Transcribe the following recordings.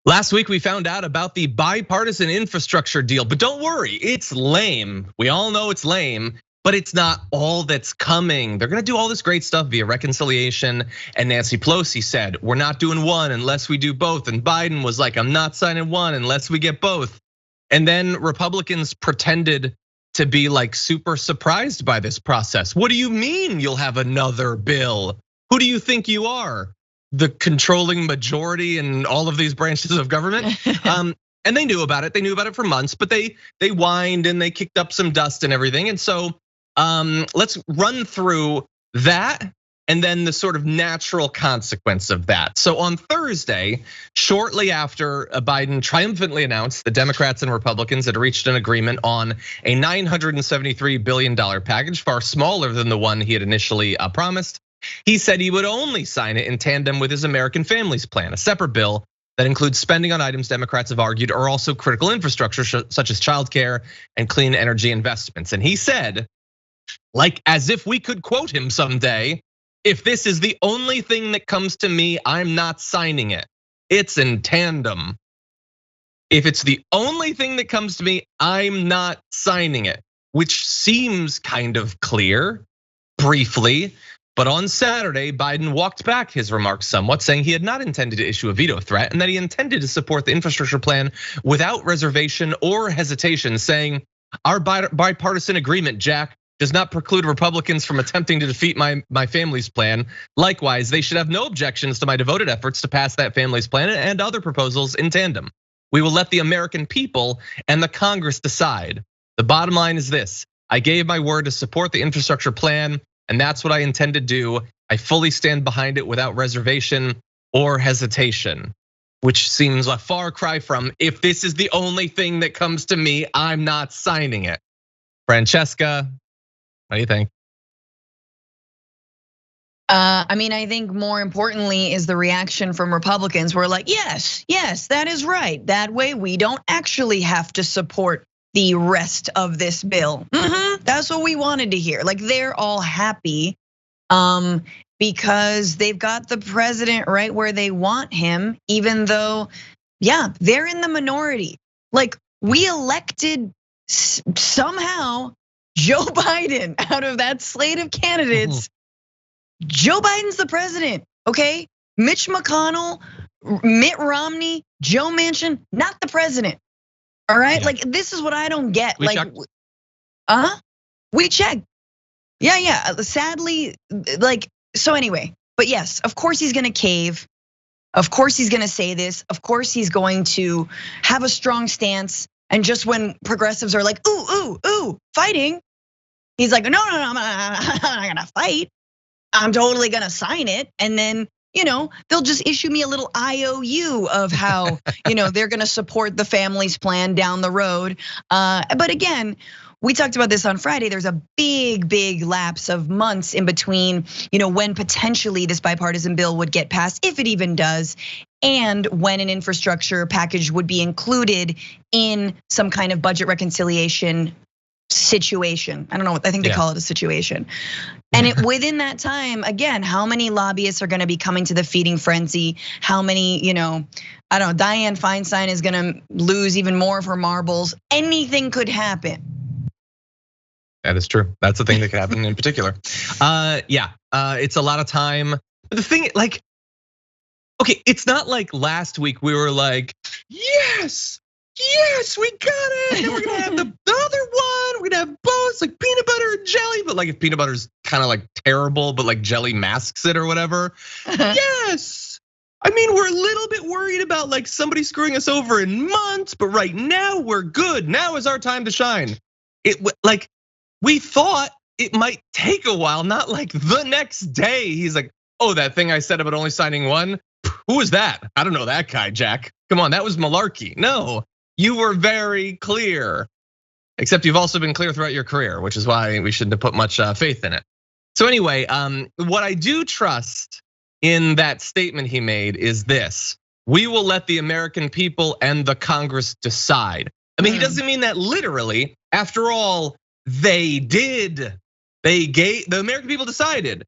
Last week, we found out about the bipartisan infrastructure deal, but don't worry, it's lame. We all know it's lame, but it's not all that's coming. They're gonna do all this great stuff via reconciliation. And Nancy Pelosi said, we're not doing one unless we do both. And Biden was like, I'm not signing one unless we get both. And then Republicans pretended to be like super surprised by this process. What do you mean you'll have another bill? Who do you think you are? The controlling majority in all of these branches of government. And they knew about it. They knew about it for months, but they whined and they kicked up some dust and everything. And so let's run through that and then the sort of natural consequence of that. So on Thursday, shortly after Biden triumphantly announced the Democrats and Republicans had reached an agreement on a $973 billion package, far smaller than the one he had initially promised. He said he would only sign it in tandem with his American Families Plan, a separate bill that includes spending on items Democrats have argued are also critical infrastructure, such as childcare and clean energy investments. And he said, like as if we could quote him someday, if this is the only thing that comes to me, I'm not signing it. It's in tandem. If it's the only thing that comes to me, I'm not signing it, which seems kind of clear briefly. But on Saturday, Biden walked back his remarks somewhat, saying he had not intended to issue a veto threat and that he intended to support the infrastructure plan without reservation or hesitation, saying our bipartisan agreement, Jack, does not preclude Republicans from attempting to defeat my family's plan. Likewise, they should have no objections to my devoted efforts to pass that family's plan and other proposals in tandem. We will let the American people and the Congress decide. The bottom line is this: I gave my word to support the infrastructure plan, and that's what I intend to do. I fully stand behind it without reservation or hesitation, which seems a far cry from, if this is the only thing that comes to me, I'm not signing it. Francesca, what do you think? I mean, I think more importantly is the reaction from Republicans. We're like, yes, that is right. That way we don't actually have to support the rest of this bill. That's what we wanted to hear. Like they're all happy because they've got the president right where they want him, even though, yeah, they're in the minority. Like we elected somehow Joe Biden out of that slate of candidates. Joe Biden's the president, okay? Mitch McConnell, Mitt Romney, Joe Manchin, not the president. All right, like this is what I don't get. We checked. Yeah. Sadly, like so. Anyway, but yes, of course he's gonna cave. Of course he's gonna say this. Of course he's going to have a strong stance. And just when progressives are like, ooh, fighting, he's like, no, I'm not gonna fight. I'm totally gonna sign it, and then. They'll just issue me a little IOU of how, they're gonna support the family's plan down the road. But again, we talked about this on Friday. There's a big lapse of months in between, when potentially this bipartisan bill would get passed, if it even does, and when an infrastructure package would be included in some kind of budget reconciliation situation. I don't know what I think they call it, a situation. And within that time, again, how many lobbyists are gonna be coming to the feeding frenzy? How many, I don't know, Dianne Feinstein is gonna lose even more of her marbles. Anything could happen. That is true. That's the thing that could happen in particular. It's a lot of time. But the thing, like, okay, it's not like last week we were like, yes, we got it. And we're gonna have the other one. We're gonna have both, like peanut butter and jelly. But like if peanut butter's kind of like terrible, but like jelly masks it or whatever. Yes. I mean, we're a little bit worried about like somebody screwing us over in months, but right now we're good. Now is our time to shine. We thought it might take a while, not like the next day. He's like, oh, that thing I said about only signing one. Who was that? I don't know that guy, Jack. Come on, that was malarkey. No. You were very clear, except you've also been clear throughout your career, which is why we shouldn't have put much faith in it. So anyway, what I do trust in that statement he made is this: we will let the American people and the Congress decide. I mean, he doesn't mean that literally. After all, they did. The American people decided.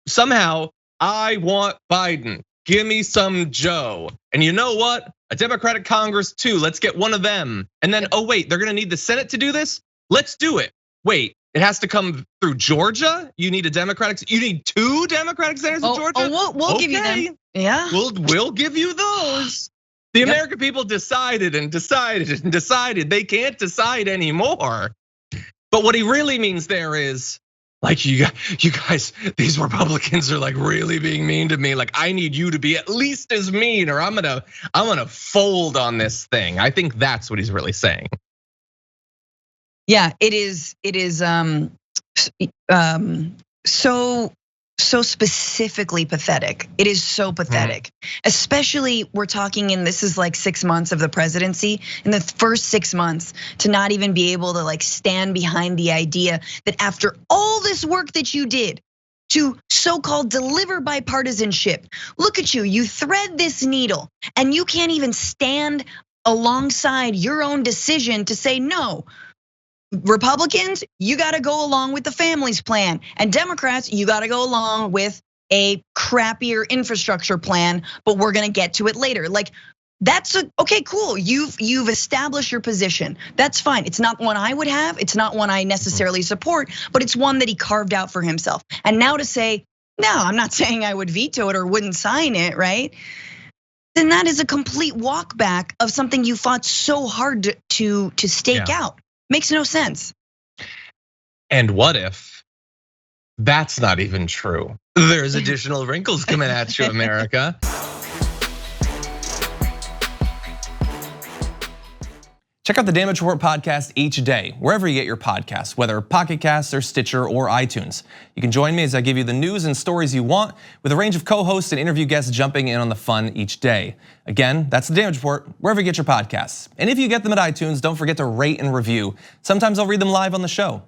Somehow, I want Biden. give me some Joe. And you know what? A Democratic Congress too, let's get one of them. And then, oh wait, they're gonna need the Senate to do this? Let's do it. Wait, it has to come through Georgia? You need you need 2 Democratic senators in Georgia? We'll give you them. Yeah. We'll give you those. The American people decided and decided and decided. They can't decide anymore. But what he really means there is, like, you guys, these Republicans are like really being mean to me. Like, I need you to be at least as mean, or I'm gonna fold on this thing. I think that's what he's really saying. Yeah, it is so specifically pathetic. It is so pathetic. Especially we're talking in, this is like 6 months of the presidency. In the first 6 months, to not even be able to like stand behind the idea that after all this work that you did to so-called deliver bipartisanship, look at you, you thread this needle and you can't even stand alongside your own decision to say no. Republicans, you gotta go along with the family's plan. And Democrats, you gotta go along with a crappier infrastructure plan, but we're gonna get to it later. Like, that's okay, cool. You've established your position. That's fine. It's not one I would have. It's not one I necessarily support, but it's one that he carved out for himself. And now to say, no, I'm not saying I would veto it or wouldn't sign it, right? Then that is a complete walk back of something you fought so hard to stake out. Makes no sense. And what if that's not even true? There's additional wrinkles coming at you, America. Check out the Damage Report podcast each day, wherever you get your podcasts, whether Pocket Casts or Stitcher or iTunes. You can join me as I give you the news and stories you want, with a range of co-hosts and interview guests jumping in on the fun each day. Again, that's the Damage Report, wherever you get your podcasts. And if you get them at iTunes, don't forget to rate and review. Sometimes I'll read them live on the show.